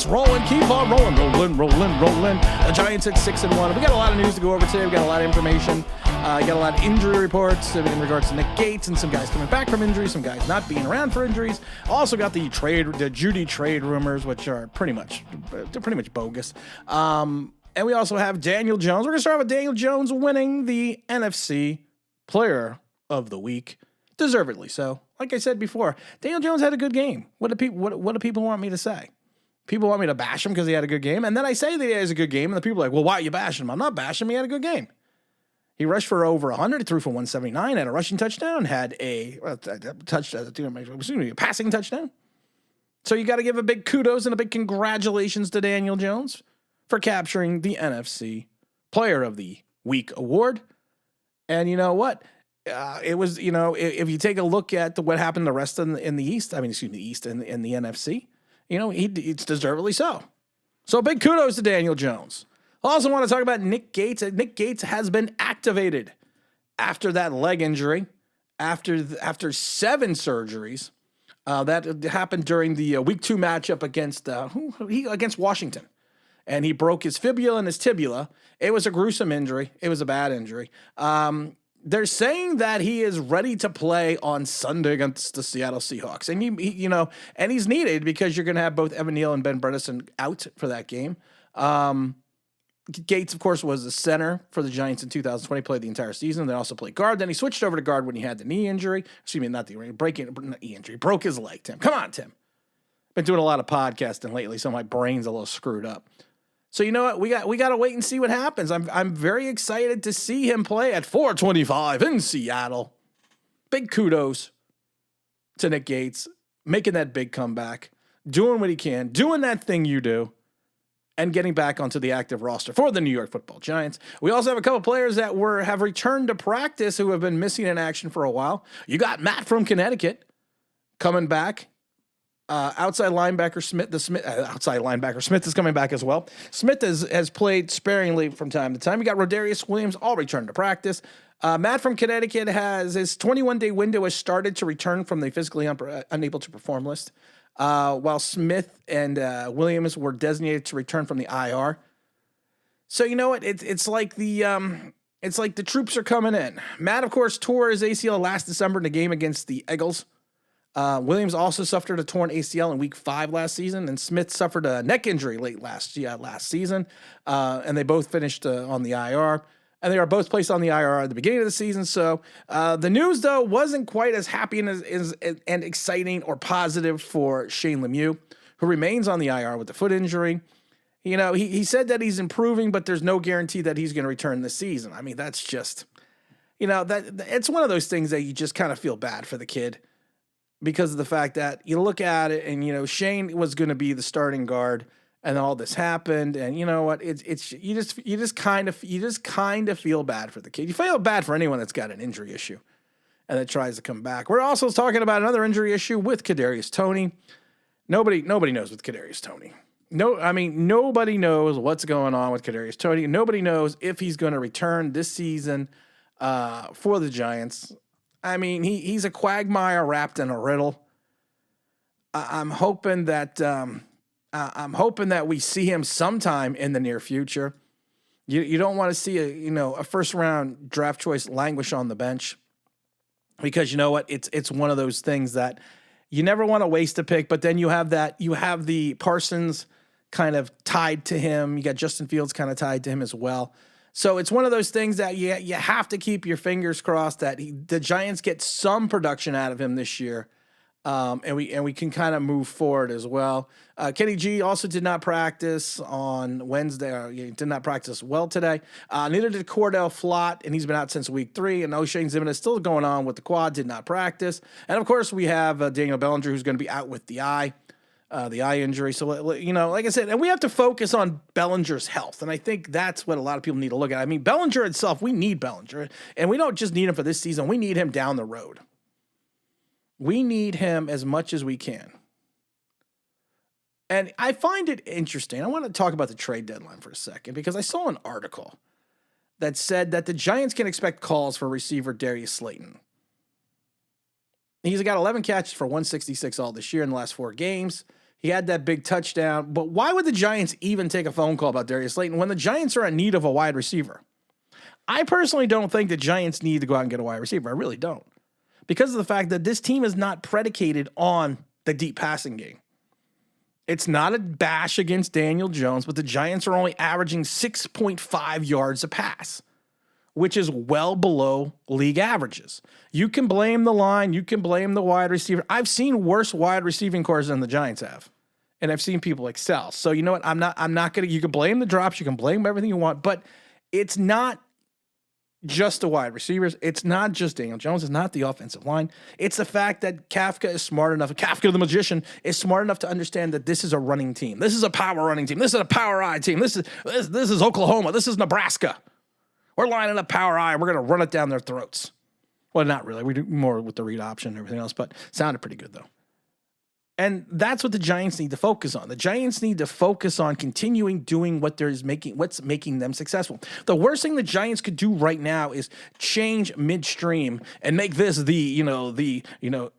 Let's roll and keep on rolling. The Giants at 6-1. We got a lot of news to go over today. We got a lot of information. Got a lot of injury reports in regards to Nick Gates and some guys coming back from injuries, some guys not being around for injuries. Also got the Judy trade rumors, which are pretty much bogus. And we also have Daniel Jones. We're gonna start with Daniel Jones winning the NFC Player of the Week, deservedly so. Like I said before, Daniel Jones had a good game. What do people want me to say? People want me to bash him because he had a good game, and then I say that he has a good game, and the people are like, "Well, why are you bashing him?" I'm not bashing him. He had a good game. He rushed for over 100, threw for 179, had a rushing touchdown, had a passing touchdown. So you got to give a big kudos and a big congratulations to Daniel Jones for capturing the NFC Player of the Week award. And you know what? It was, if you take a look at what happened the rest in the East, in the NFC, it's deservedly so. So big kudos to Daniel Jones. I also want to talk about Nick Gates. Nick Gates has been activated after that leg injury, after 7 surgeries. That happened during the Week 2 matchup against Washington. And he broke his fibula and his tibia. It was a gruesome injury. It was a bad injury. They're saying that he is ready to play on Sunday against the Seattle Seahawks. And and he's needed because you're going to have both Evan Neal and Ben Bredeson out for that game. Gates, of course, was the center for the Giants in 2020, played the entire season. They also played guard. Then he switched over to guard when he had the knee injury. Not the knee injury. Broke his leg, Tim. Come on, Tim. Been doing a lot of podcasting lately, so my brain's a little screwed up. So you know what? We got to wait and see what happens. I'm very excited to see him play at 425 in Seattle. Big kudos to Nick Gates, making that big comeback, doing what he can, doing that thing you do, and getting back onto the active roster for the New York Football Giants. We also have a couple players that have returned to practice who have been missing in action for a while. You got Matt from Connecticut coming back. Outside linebacker Smith is coming back as well. Smith has played sparingly from time to time. You got Rodarius Williams all returned to practice. Matt from Connecticut has his 21-day window has started to return from the physically unable to perform list. While Smith and Williams were designated to return from the IR. So you know what? It's like the troops are coming in. Matt, of course, tore his ACL last December in the game against the Eagles. Williams also suffered a torn ACL in Week 5 last season, and Smith suffered a neck injury late last season. And they both finished on the IR. And they are both placed on the IR at the beginning of the season. So the news, though, wasn't quite as happy and exciting or positive for Shane Lemieux, who remains on the IR with the foot injury. He said that he's improving, but there's no guarantee that he's going to return this season. I mean, that's just, that it's one of those things that you just kind of feel bad for the kid because of the fact that you look at it and, Shane was going to be the starting guard. And all this happened, and you know what? You just kind of feel bad for the kid. You feel bad for anyone that's got an injury issue, and that tries to come back. We're also talking about another injury issue with Kadarius Toney. Nobody knows with Kadarius Toney. Nobody knows what's going on with Kadarius Toney. Nobody knows if he's going to return this season for the Giants. He's a quagmire wrapped in a riddle. I'm hoping that we see him sometime in the near future. You don't want to see a first round draft choice languish on the bench because you know what? It's one of those things that you never want to waste a pick, but then you have the Parsons kind of tied to him. You got Justin Fields kind of tied to him as well. So it's one of those things that you have to keep your fingers crossed that the Giants get some production out of him this year. And we can kind of move forward as well. Kenny G also did not practice on Wednesday. He did not practice well today. Neither did Cordell Flott, and he's been out since Week 3. And O'Shane Zimmerman is still going on with the quad, did not practice. And, of course, we have Daniel Bellinger, who's going to be out with the eye injury. So, like I said, and we have to focus on Bellinger's health. And I think that's what a lot of people need to look at. Bellinger itself, we need Bellinger. And we don't just need him for this season. We need him down the road. We need him as much as we can. And I find it interesting. I want to talk about the trade deadline for a second because I saw an article that said that the Giants can expect calls for receiver Darius Slayton. He's got 11 catches for 166 all this year in the last 4 games. He had that big touchdown. But why would the Giants even take a phone call about Darius Slayton when the Giants are in need of a wide receiver? I personally don't think the Giants need to go out and get a wide receiver. I really don't. Because of the fact that this team is not predicated on the deep passing game. It's not a bash against Daniel Jones, but the Giants are only averaging 6.5 yards a pass, which is well below league averages. You can blame the line. You can blame the wide receiver. I've seen worse wide receiving cores than the Giants have. And I've seen people excel. So you know what? I'm not going to, you can blame the drops. You can blame everything you want, but it's not just the wide receivers. It's not just Daniel Jones. It's not the offensive line. It's the fact that Kafka is smart enough. Kafka the magician is smart enough to understand that this is a running team. This is a power running team. This is a power I team. This is Oklahoma. This is Nebraska. We're lining up power I. We're going to run it down their throats. Well, not really. We do more with the read option and everything else, but sounded pretty good though. And that's what the Giants need to focus on. The Giants need to focus on continuing doing what's making them successful. The worst thing the Giants could do right now is change midstream and make this the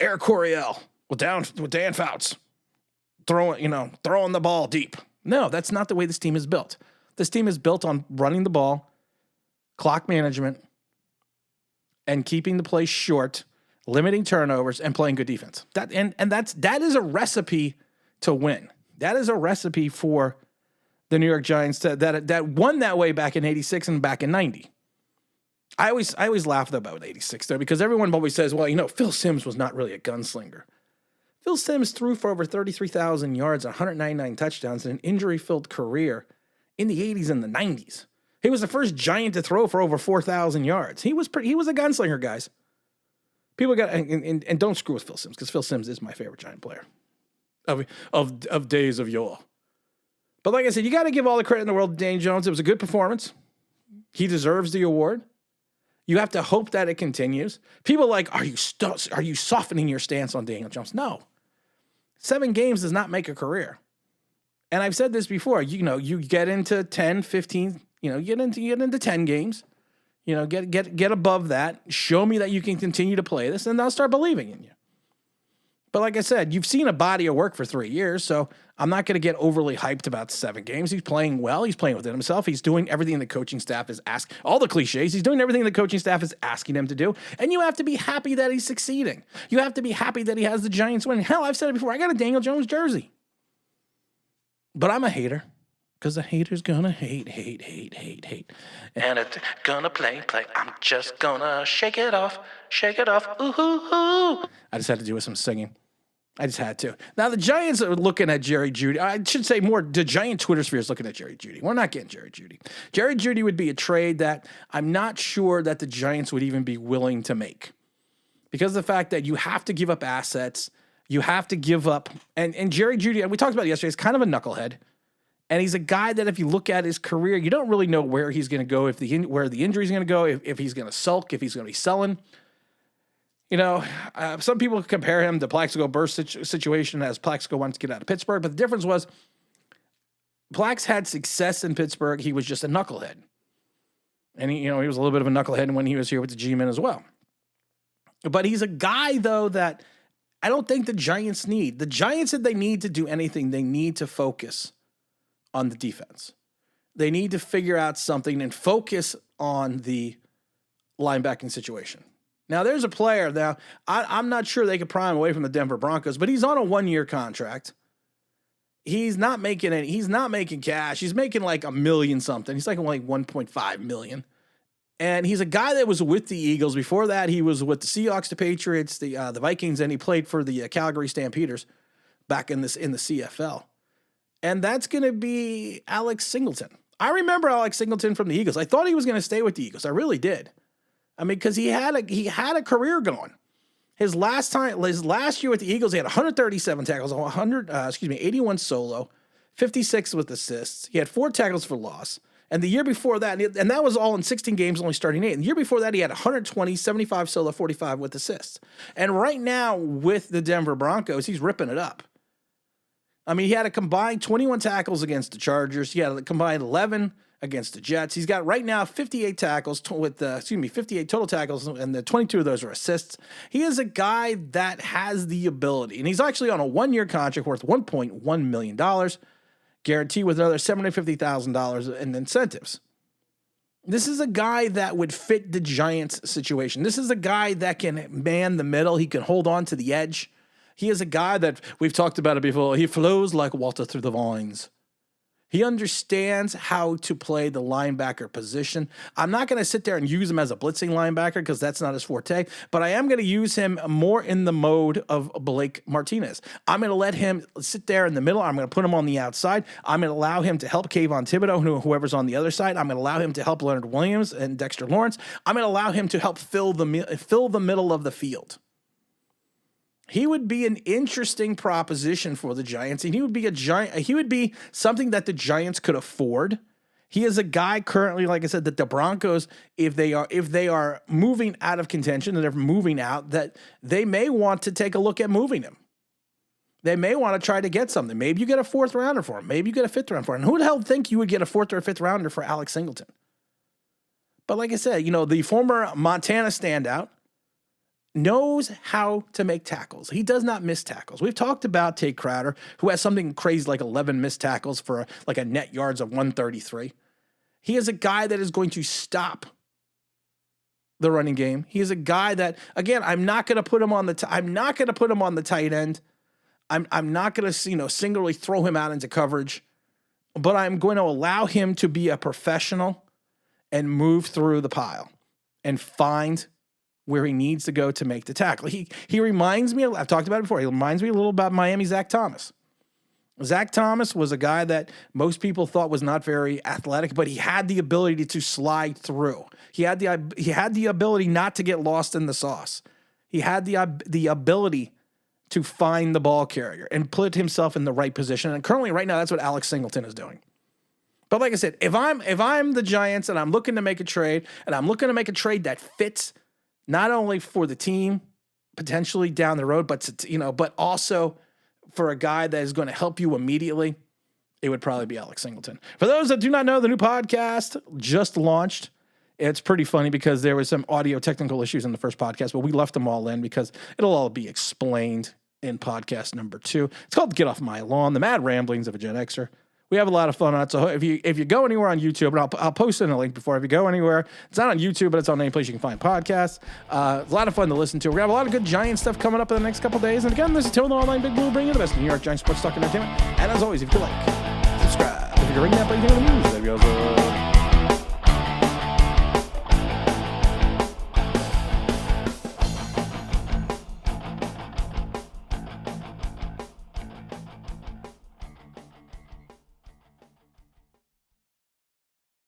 Air Coryell with Dan Fouts throwing the ball deep. No, that's not the way this team is built. This team is built on running the ball, clock management, and keeping the play short, limiting turnovers, and playing good defense. That is a recipe to win. That is a recipe for the New York Giants that won that way back in 86 and back in 90. I always laugh about 86 though, because everyone always says, well, Phil Simms was not really a gunslinger. Phil Simms threw for over 33,000 yards, 199 touchdowns in an injury-filled career in the 80s and the 90s. He was the first Giant to throw for over 4,000 yards. He was a gunslinger, guys. People got and don't screw with Phil Simms, because Phil Simms is my favorite Giant player of days of yore. But like I said, you got to give all the credit in the world to Daniel Jones. It was a good performance. He deserves the award. You have to hope that it continues. People are like, are you softening your stance on Daniel Jones? No. 7 games does not make a career. And I've said this before. You get into 10, 15. You get into 10 games. Get above that. Show me that you can continue to play this, and I'll start believing in you. But like I said, you've seen a body of work for 3 years, so I'm not going to get overly hyped about 7 games. He's playing well. He's playing within himself. He's doing everything the coaching staff is asking. All the cliches. He's doing everything the coaching staff is asking him to do, and you have to be happy that he's succeeding. You have to be happy that he has the Giants winning. Hell, I've said it before. I got a Daniel Jones jersey. But I'm a hater. Because the hater's gonna hate. And it's gonna play. I'm just gonna shake it off. Ooh. I just had to do some singing. I just had to. Now, the Giants are looking at Jerry Jeudy. I should say more, the Giant Twitter sphere is looking at Jerry Jeudy. We're not getting Jerry Jeudy. Jerry Jeudy would be a trade that I'm not sure that the Giants would even be willing to make. Because of the fact that you have to give up assets. You have to give up. And Jerry Jeudy, we talked about it yesterday, is kind of a knucklehead. And he's a guy that if you look at his career, you don't really know where he's going to go, where the injury is going to go, if he's going to sulk, if he's going to be selling. Some people compare him to Plaxico Burress situation as Plaxico wanted to get out of Pittsburgh. But the difference was Plax had success in Pittsburgh. He was just a knucklehead. And he was a little bit of a knucklehead when he was here with the G-Men as well. But he's a guy, though, that I don't think the Giants need. The Giants, if they need to do anything, they need to focus on the defense. They need to figure out something and focus on the linebacking situation. Now, there's a player. Now, I'm not sure they could pry him away from the Denver Broncos, but he's on a 1-year contract. He's not making any. He's not making cash. He's making like $1 million something. He's like 1.5 million. And he's a guy that was with the Eagles. Before that, he was with the Seahawks, the Patriots, the Vikings, and he played for the Calgary Stampeders back in the CFL. And that's going to be Alex Singleton. I remember Alex Singleton from the Eagles. I thought he was going to stay with the Eagles. I really did. I mean, because he had a career going. His last year with the Eagles, he had 137 tackles, 81 solo, 56 with assists. He had 4 tackles for loss. And the year before that, and that was all in 16 games, only starting 8. And the year before that, he had 120, 75 solo, 45 with assists. And right now with the Denver Broncos, he's ripping it up. I mean, he had a combined 21 tackles against the Chargers. He had a combined 11 against the Jets. He's got right now 58 tackles 58 total tackles, and the 22 of those are assists. He is a guy that has the ability, and he's actually on a 1-year contract worth $1.1 million, guaranteed with another $750,000 in incentives. This is a guy that would fit the Giants situation. This is a guy that can man the middle. He can hold on to the edge. He is a guy that, we've talked about it before, he flows like water through the vines. He understands how to play the linebacker position. I'm not going to sit there and use him as a blitzing linebacker because that's not his forte, but I am going to use him more in the mode of Blake Martinez. I'm going to let him sit there in the middle. I'm going to put him on the outside. I'm going to allow him to help Kayvon Thibodeau, whoever's on the other side. I'm going to allow him to help Leonard Williams and Dexter Lawrence. I'm going to allow him to help fill the middle of the field. He would be an interesting proposition for the Giants, and he would be something that the Giants could afford. He is a guy currently, like I said, that the Broncos, if they are moving out of contention and they're moving out, that they may want to take a look at moving him. They may want to try to get something. Maybe you get a 4th rounder for him. Maybe you get a 5th round for him. And who the hell think you would get a 4th or 5th rounder for Alex Singleton? But like I said, the former Montana standout knows how to make tackles. He does not miss tackles. We've talked about Tate Crowder, who has something crazy like 11 missed tackles for like a net yards of 133. He is a guy that is going to stop the running game. He is a guy that, again, I'm not going to put him on the tight end. I'm not going to singularly throw him out into coverage, but I'm going to allow him to be a professional and move through the pile and find where he needs to go to make the tackle. He reminds me, I've talked about it before, he reminds me a little about Miami Zach Thomas. Zach Thomas was a guy that most people thought was not very athletic, but he had the ability to slide through. He had the ability not to get lost in the sauce. He had the ability to find the ball carrier and put himself in the right position. And currently, right now, that's what Alex Singleton is doing. But like I said, if I'm the Giants and I'm looking to make a trade, and I'm looking to make a trade that fits not only for the team potentially down the road, but also for a guy that is going to help you immediately, it would probably be Alex Singleton. For those that do not know, the new podcast just launched. It's pretty funny because there was some audio technical issues in the first podcast, but we left them all in because it'll all be explained in podcast number 2. It's called Get Off My Lawn, the mad ramblings of a Gen Xer. We have a lot of fun on it. So if you go anywhere on YouTube, and I'll post in a link before, if you go anywhere, it's not on YouTube, but it's on any place you can find podcasts. It's a lot of fun to listen to. We're going to have a lot of good Giant stuff coming up in the next couple days. And again, this is Till the Online Big Blue, bringing you the best New York Giant sports talk entertainment. And as always, if you like, subscribe. If you can ring that bell, you can hear the news.